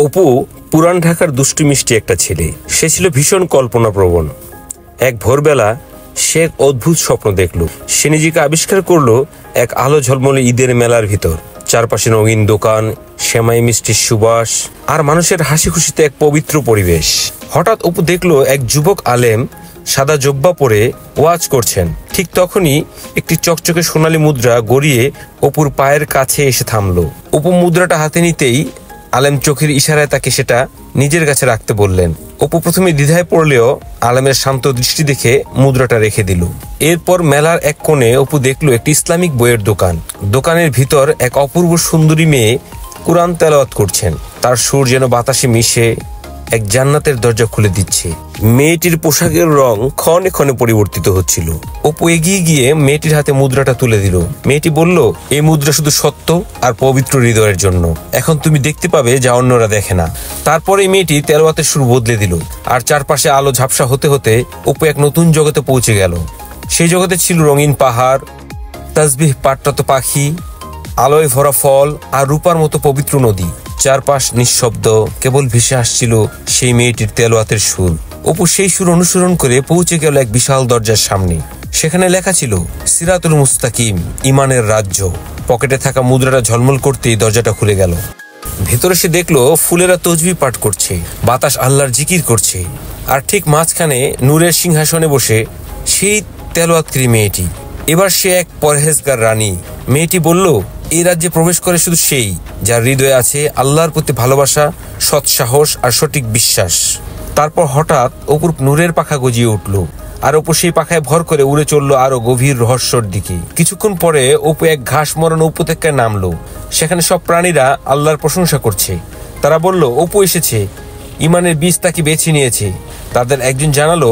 অপু পুরান ঢাকার দুষ্টু মিষ্টি একটা ছেলে। সে ছিল ভীষণ কল্পনাপ্রবণ। এক ভোরবেলা সে এক অদ্ভুত স্বপ্ন দেখল। সে নিজেকে আবিষ্কার করলো এক আলো ঝলমলে ঈদের মেলার ভিতর। চারপাশে রঙিন দোকান, সেমাই মিষ্টির সুবাস আর মানুষের হাসি খুশিতে এক পবিত্র পরিবেশ। হঠাৎ অপু দেখলো এক যুবক আলেম সাদা জব্বা পরে ওয়াজ করছেন। ঠিক তখনই একটি চকচকে সোনালী মুদ্রা গড়িয়ে অপুর পায়ের কাছে এসে থামলো। অপু মুদ্রাটা হাতে নিতেই আলেম চোখের ইশারায় তাকে সেটা নিজের কাছে রাখতে বললেন। অপু প্রথমে দ্বিধায় পড়লেও আলেমের শান্ত দৃষ্টি দেখে মুদ্রাটা রেখে দিল। এরপর মেলার এক কোণে অপু দেখলো একটি ইসলামিক বইয়ের দোকান। দোকানের ভিতর এক অপূর্ব সুন্দরী মেয়ে কুরআন তেলাওয়াত করছেন। তার সুর যেন বাতাসে মিশে এক জান্নাতের দরজা খুলে দিচ্ছে। মেয়েটির পোশাকের রং ক্ষণে ক্ষণে পরিবর্তিত হচ্ছিল। অপু এগিয়ে গিয়ে মেয়েটির হাতে মুদ্রাটা তুলে দিল। মেয়েটি বলল, এই মুদ্রা শুধু সত্য আর পবিত্র হৃদয়ের জন্য। এখন তুমি দেখতে পাবে যা অন্যরা দেখে না। তারপরে মেয়েটি তেলাওয়াতের সুর বদলে দিল, আর চারপাশে আলো ঝাপসা হতে হতে অপু এক নতুন জগতে পৌঁছে গেল। সেই জগতে ছিল রঙিন পাহাড়, তাসবিহ পাঠরত পাখি, আলোয় ভরা ফল আর রূপার মতো পবিত্র নদী। চারপাশ নিঃশব্দ, কেবল ভেসে আসছিল সেই মেয়েটির তেলাওয়াতের সুর। অপু সেই সুর অনুসরণ করে পৌঁছে গেল এক বিশাল দরজার সামনে। সেখানে লেখা ছিল সিরাতুল মুস্তাকিম, ইমানের রাজ্য। পকেটে থাকা মুদ্রাটা ঝলমল করতেই দরজাটা খুলে গেল। ভেতরে সে দেখলো ফুলেরা তসবিহ পাঠ করছে, বাতাস আল্লাহর জিকির করছে, আর ঠিক মাঝখানে নূরের সিংহাসনে বসে সেই তেলাওয়াতকারী মেয়েটি। এবার সে এক পরহেজগার রানী। মেয়েটি বলল, এই রাজ্যে প্রবেশ করে শুধু সেই যার হৃদয়ে আছে আল্লাহর প্রতি ভালোবাসা, সৎ সাহস আর সঠিক বিশ্বাস। তারপর হঠাৎ অপুর নূরের পাখা গজিয়ে উঠল, আর অপু সেই পাখায় ভর করে উড়ে চললো আরো গভীর রহস্যর দিকে। কিছুক্ষণ পরে অপু এক ঘাস মরণ উপত্যকায় নামলো। সেখানে সব প্রাণীরা আল্লাহর প্রশংসা করছে। তারা বলল, অপু এসেছে, ইমানের বীজ তাকে বেছে নিয়েছে। তাদের একজন জানালো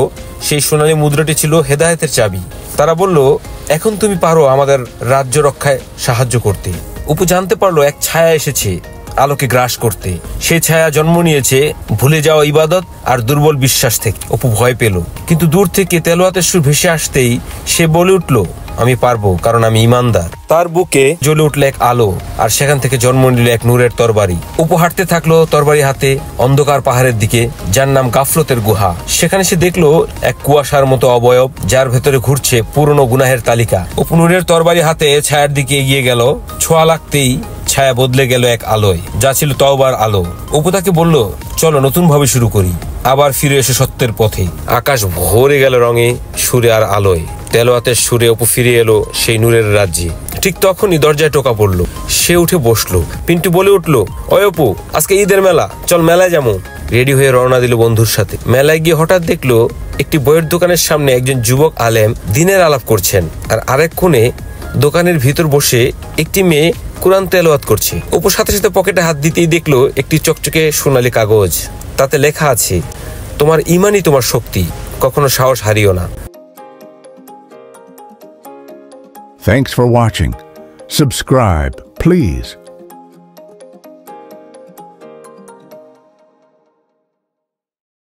সেই সোনালী মুদ্রাটি ছিল হেদায়েতের চাবি। তারা বলল, এখন তুমি পারো আমাদের রাজ্য রক্ষায় সাহায্য করতে। অপু জানতে পারলো এক ছায়া এসেছে আলোকে গ্রাস করতে। সেই ছায়া জন্ম নিয়েছে ভুলে যাওয়া ইবাদত আর দুর্বল বিশ্বাস থেকে। অপু ভয় পেল, কিন্তু দূর থেকে তেলাওয়াতের সুর ভেসে আসতেই সে বলে উঠল, আমি পারবো, কারণ আমি ইমানদার। তার বুকে জ্বলে উঠল এক আলো, আর সেখান থেকে জন্ম নিল এক নূরের তরবারি। অপু হাঁটতে থাকলো তরবারি হাতে অন্ধকার পাহাড়ের দিকে, যার নাম গাফলতের গুহা। সেখানে সে দেখলো এক কুয়াশার মতো অবয়ব, যার ভেতরে ঘুরছে পুরনো গুনাহের তালিকা। অপু নূরের তরবারি হাতে ছায়ার দিকে এগিয়ে গেল। ছোঁয়া লাগতেই ছায়া বদলে গেল এক আলোয়, যা ছিল তওবার আলো। অপু তাকে বলল, চলো নতুন ভাবে শুরু করি, আবার ফিরে এসে সত্যের পথে। আকাশ ভরে গেল রঙে, সুরে আর আলোয়। তেলাওয়াতের সুরে অপু ফিরে এলো সেই নূরের রাজ্যে। ঠিক তখনই দরজায় টোকা পড়লো। সে উঠে বসলো। পিন্টু বলে উঠলো, ওই অপু, আজকে ঈদের মেলা, চল মেলায় যাবো। রেডি হয়ে রওনা দিল বন্ধুর সাথে। মেলায় গিয়ে হঠাৎ দেখলো একটি বইয়ের দোকানের সামনে একজন যুবক আলেম দিনের আলাপ করছেন, আর আরেক কোণে দোকানের ভিতর বসে একটি মেয়ে কুরআন তেলাওয়াত করছে। অপু সাথে সাথে পকেটে হাত দিতেই দেখলো একটি চকচকে সোনালী কাগজ। তাতে লেখা আছে, তোমার ঈমানই তোমার শক্তি, কখনো সাহস হারিও না। Thanks for watching. Subscribe, please.